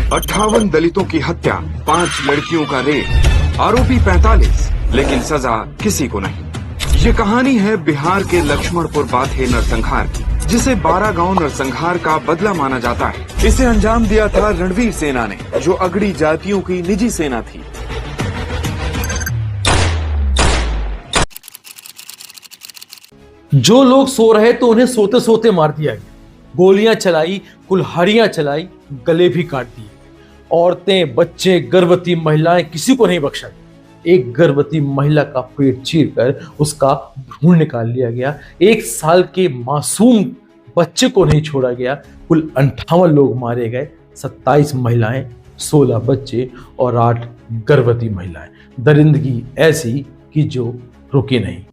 58 दलितों की हत्या, 5 लड़कियों का रेप, आरोपी 45, लेकिन सजा किसी को नहीं। ये कहानी है बिहार के लक्ष्मणपुर बाथे नरसंहार की, जिसे 12 गांव नरसंहार का बदला माना जाता है। इसे अंजाम दिया था रणवीर सेना ने, जो अगड़ी जातियों की निजी सेना थी। जो लोग सो रहे तो उन्हें सोते सोते मार दिया गया। गोलियां चलाई, कुल्हाड़ियां चलाई, गले भी काट दिए। औरतें, बच्चे, गर्भवती महिलाएं, किसी को नहीं बख्शा गया। एक गर्भवती महिला का पेट चीरकर उसका भ्रूण निकाल लिया गया। 1 साल के मासूम बच्चे को नहीं छोड़ा गया। कुल 58 लोग मारे गए, 27 महिलाएं, 16 बच्चे और 8 गर्भवती महिलाएं। दरिंदगी ऐसी कि जो रुकी नहीं।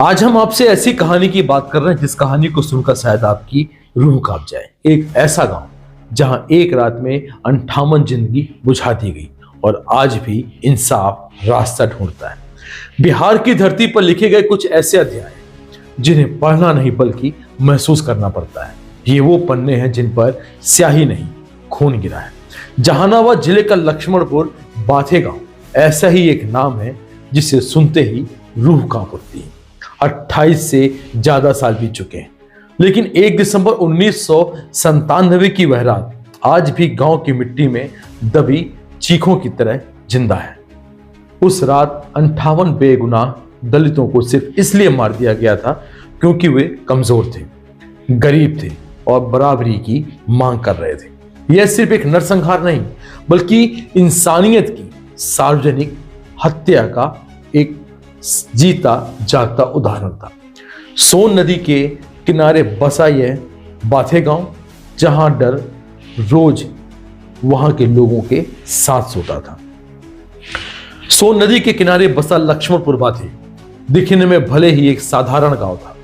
आज हम आपसे ऐसी कहानी की बात कर रहे हैं जिस कहानी को सुनकर शायद आपकी रूह कांप जाए। एक ऐसा गांव जहां एक रात में 58 जिंदगी बुझा दी गई और आज भी इंसाफ रास्ता ढूंढता है। बिहार की धरती पर लिखे गए कुछ ऐसे अध्याय जिन्हें पढ़ना नहीं बल्कि महसूस करना पड़ता है। ये वो पन्ने हैं जिन पर स्याही नहीं, खून गिरा है। जहानाबाद जिले का लक्ष्मणपुर बाथे गांव ऐसा ही एक नाम है जिसे सुनते ही रूह कांप उठती है। 28 से ज्यादा साल बीत चुके हैं, लेकिन 1 दिसंबर 1997 की वह रात आज भी गांव की मिट्टी में दबी चीखों की तरह जिंदा है। उस रात 58 बेगुनाह दलितों को सिर्फ इसलिए मार दिया गया था क्योंकि वे कमजोर थे, गरीब थे और बराबरी की मांग कर रहे थे। यह सिर्फ एक नरसंहार नहीं बल्कि इंसानियत की सार्वजनिक हत्या का एक जीता जागता उदाहरण था। सोन नदी के किनारे बसा यह बाथे गांव, जहां डर रोज वहां के लोगों के साथ सोता था। सोन नदी के किनारे बसा लक्ष्मणपुर बाथे दिखने में भले ही एक साधारण गांव था,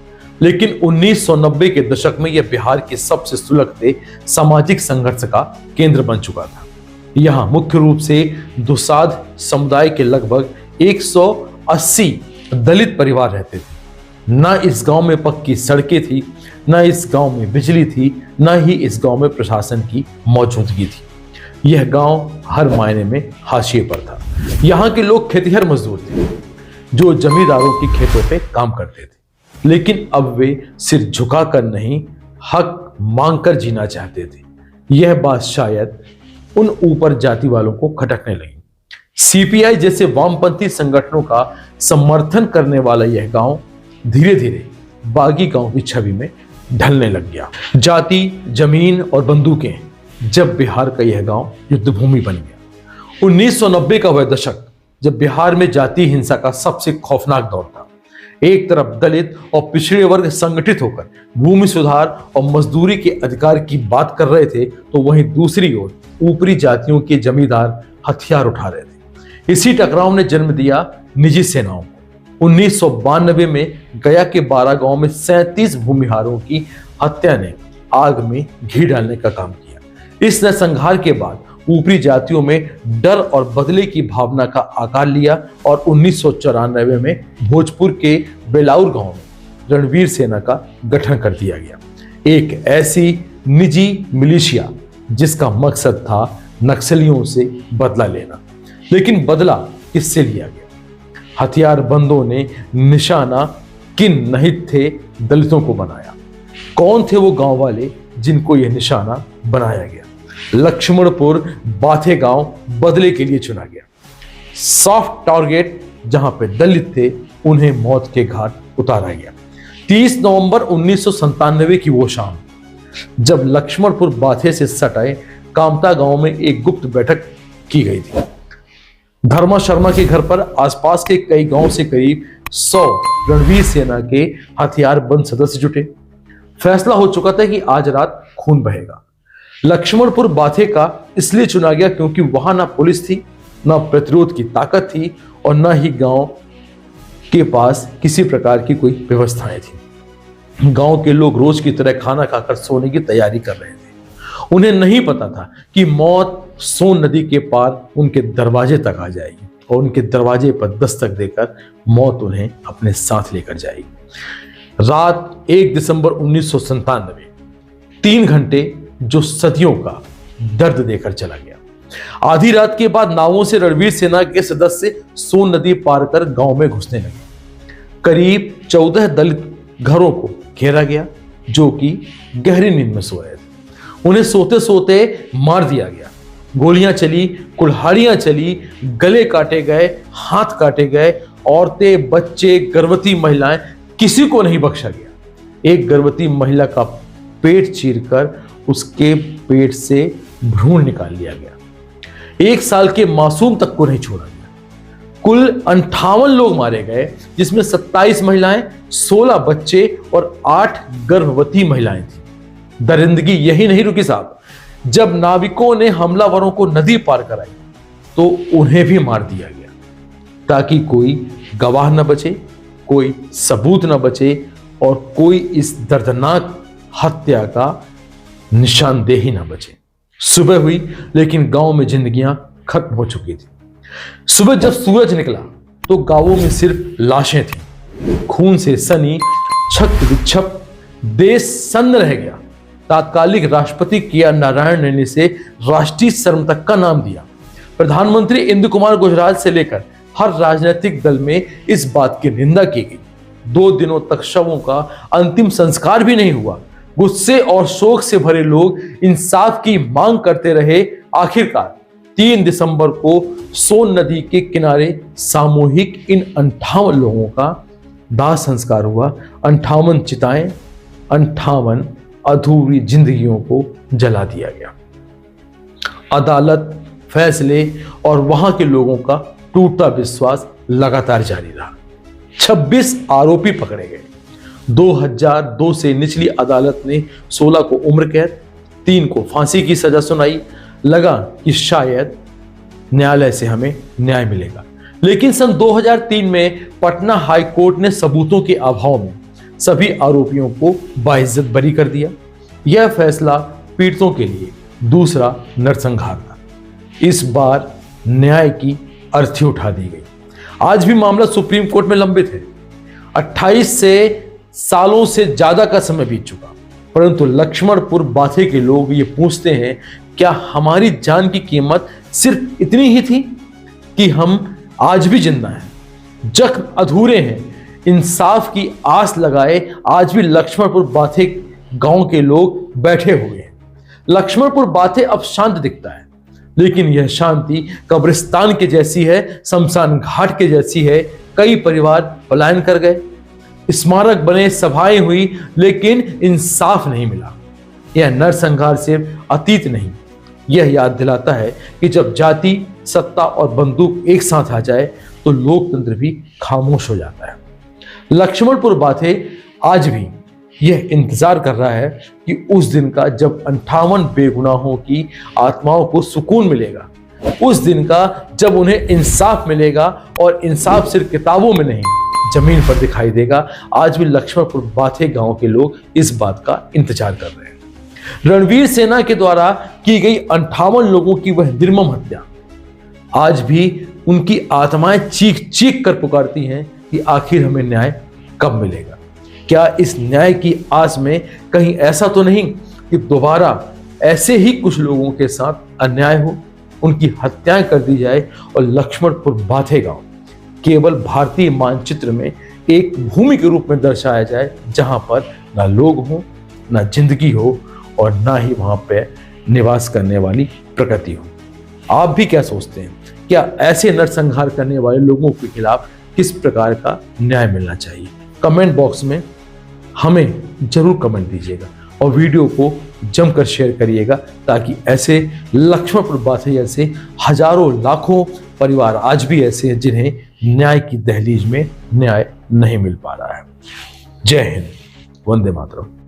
लेकिन 1990 के दशक में यह बिहार के सबसे सुलगते सामाजिक संघर्ष का केंद्र बन चुका था। यहां मुख्य रूप से दुसाध समुदाय के लगभग 180 दलित परिवार रहते थे। ना इस गांव में पक्की सड़कें थी, ना इस गांव में बिजली थी, ना ही इस गांव में प्रशासन की मौजूदगी थी। यह गांव हर मायने में हाशिए पर था। यहां के लोग खेतिहर मजदूर थे जो जमींदारों की खेतों पे काम करते थे, लेकिन अब वे सिर झुकाकर नहीं, हक मांगकर जीना चाहते थे। यह बात शायद उन ऊपर जाति वालों को खटकने लगी। सीपीआई जैसे वामपंथी संगठनों का समर्थन करने वाला यह गांव धीरे धीरे बागी गांव की छवि में ढलने लग गया। जाति, जमीन और बंदूकें जब बिहार का यह गांव युद्धभूमि बन गया। 1990 का वह दशक जब बिहार में जाति हिंसा का सबसे खौफनाक दौर था। एक तरफ दलित और पिछड़े वर्ग संगठित होकर भूमि सुधार और मजदूरी के अधिकार की बात कर रहे थे, तो वहीं दूसरी ओर ऊपरी जातियों के जमींदार हथियार उठा रहे थे। इसी टकराव ने जन्म दिया निजी सेनाओं को। 1992 में गया के 12 गांव में 37 भूमिहारों की हत्या ने आग में घी डालने का काम किया। इस नरसंहार के बाद ऊपरी जातियों में डर और बदले की भावना का आकार लिया और 1994 में भोजपुर के बेलाउर गांव में रणवीर सेना का गठन कर दिया गया। एक ऐसी निजी मिलिशिया जिसका मकसद था नक्सलियों से बदला लेना। लेकिन बदला किससे लिया गया? हथियारबंदों ने निशाना किन नहीं थे दलितों को बनाया। कौन थे वो गांव वाले जिनको यह निशाना बनाया गया? लक्ष्मणपुर बाथे गांव बदले के लिए चुना गया। सॉफ्ट टारगेट जहां पे दलित थे, उन्हें मौत के घाट उतारा गया। 30 नवंबर 1997 की वो शाम जब लक्ष्मणपुर बाथे से सटे कामता गांव में एक गुप्त बैठक की गई थी। धर्मा शर्मा के घर पर आसपास के कई गांव से करीब 100 रणवीर सेना के हथियारबंद सदस्य जुटे। फैसला हो चुका था कि आज रात खून बहेगा। लक्ष्मणपुर बाथे का इसलिए चुना गया क्योंकि वहां ना पुलिस थी, ना प्रतिरोध की ताकत थी और ना ही गांव के पास किसी प्रकार की कोई व्यवस्थाएं थी। गांव के लोग रोज की तरह खाना खाकर सोने की तैयारी कर रहे थे। उन्हें नहीं पता था कि मौत सोन नदी के पार उनके दरवाजे तक आ जाएगी और उनके दरवाजे पर दस्तक देकर मौत उन्हें अपने साथ लेकर जाएगी। रात 1 दिसंबर 1997, 3 घंटे जो सदियों का दर्द देकर चला गया। आधी रात के बाद नावों से रणवीर सेना के सदस्य सोन नदी पार कर गांव में घुसने लगे। करीब 14 दलित घरों को घेरा गया जो कि गहरी नींद में सो रहे थे। उन्हें सोते सोते मार दिया गया। गोलियां चली, कुल्हाड़ियां चली, गले काटे गए, हाथ काटे गए। औरतें, बच्चे, गर्भवती महिलाएं, किसी को नहीं बख्शा गया। एक गर्भवती महिला का पेट चीरकर उसके पेट से भ्रूण निकाल लिया गया। 1 साल के मासूम तक को नहीं छोड़ा गया। कुल 58 लोग मारे गए, जिसमें 27 महिलाएं, 16 बच्चे और 8 गर्भवती महिलाएं थी। दरिंदगी यही नहीं रुकी साहब। जब नाविकों ने हमलावरों को नदी पार कराई तो उन्हें भी मार दिया गया ताकि कोई गवाह न बचे, कोई सबूत न बचे और कोई इस दर्दनाक हत्या का निशानदेही न बचे। सुबह हुई लेकिन गांव में जिंदगियां खत्म हो चुकी थी। सुबह जब सूरज निकला तो गांवों में सिर्फ लाशें थीं। खून से सनी छक विक्षप देश सन्न रह गया। तात्कालिक राष्ट्रपति के.आर. नारायण ने इसे राष्ट्रीय शर्म तक का नाम दिया। प्रधानमंत्री इंदु कुमार गुजराल से लेकर हर राजनीतिक दल में इस बात की निंदा की गई। 2 दिनों तक शवों का अंतिम संस्कार भी नहीं हुआ। गुस्से और शोक से भरे लोग इंसाफ की मांग करते रहे। आखिरकार 3 दिसंबर को सोन नदी के किनारे सामूहिक इन 58 लोगों का दाह संस्कार हुआ। 58 चिताएं, 58 अधूरी जिंदगियों को जला दिया गया। अदालत, फैसले और वहां के लोगों का टूटता विश्वास लगातार जारी रहा। 26 आरोपी पकड़े गए। 2002 से निचली अदालत ने 16 को उम्र कैद, 3 को फांसी की सजा सुनाई। लगा कि शायद न्यायालय से हमें न्याय मिलेगा, लेकिन सन 2003 में पटना हाई कोर्ट ने सबूतों के अभाव में सभी आरोपियों को बाइज्जत बरी कर दिया। यह फैसला पीड़ितों के लिए दूसरा नरसंहार था। इस बार न्याय की अर्थी उठा दी गई। आज भी मामला सुप्रीम कोर्ट में लंबित है। 28 सालों से ज्यादा का समय बीत चुका, परंतु लक्ष्मणपुर बाथे के लोग ये पूछते हैं, क्या हमारी जान की कीमत सिर्फ इतनी ही थी कि हम आज भी जिंदा हैं? जख्म अधूरे हैं। इंसाफ की आस लगाए आज भी लक्ष्मणपुर बाथे गांव के लोग बैठे हुए हैं। लक्ष्मणपुर बाथे अब शांत दिखता है, लेकिन यह शांति कब्रिस्तान के जैसी है, शमशान घाट के जैसी है। कई परिवार पलायन कर गए, स्मारक बने, सभाएं हुई, लेकिन इंसाफ नहीं मिला। यह नरसंहार सिर्फ अतीत नहीं, यह याद दिलाता है कि जब जाति, सत्ता और बंदूक एक साथ आ जाए तो लोकतंत्र भी खामोश हो जाता है। लक्ष्मणपुर बाथे आज भी यह इंतजार कर रहा है कि उस दिन का जब 58 बेगुनाहों की आत्माओं को सुकून मिलेगा, उस दिन का जब उन्हें इंसाफ मिलेगा और इंसाफ सिर्फ किताबों में नहीं जमीन पर दिखाई देगा। आज भी लक्ष्मणपुर बाथे गांव के लोग इस बात का इंतजार कर रहे हैं। रणवीर सेना के द्वारा की गई 58 लोगों की वह निर्मम हत्या आज भी उनकी आत्माएं चीख चीख कर पुकारती हैं कि आखिर हमें न्याय कब मिलेगा। क्या इस न्याय की आस में कहीं ऐसा तो नहीं कि दोबारा ऐसे ही कुछ लोगों के साथ अन्याय हो, उनकी हत्याएं कर दी जाए और लक्ष्मणपुर बाथे गांव केवल भारतीय मानचित्र में एक भूमि के रूप में दर्शाया जाए, जहां पर ना लोग हो, ना जिंदगी हो और ना ही वहां पे निवास करने वाली प्रकृति हो। आप भी क्या सोचते हैं? क्या ऐसे नरसंहार करने वाले लोगों के खिलाफ किस प्रकार का न्याय मिलना चाहिए? कमेंट बॉक्स में हमें जरूर कमेंट दीजिएगा और वीडियो को जमकर शेयर करिएगा, ताकि ऐसे लक्ष्मणपुर बाथे जैसे हजारों लाखों परिवार आज भी ऐसे हैं जिन्हें न्याय की दहलीज में न्याय नहीं मिल पा रहा है। जय हिंद, वंदे मातरम।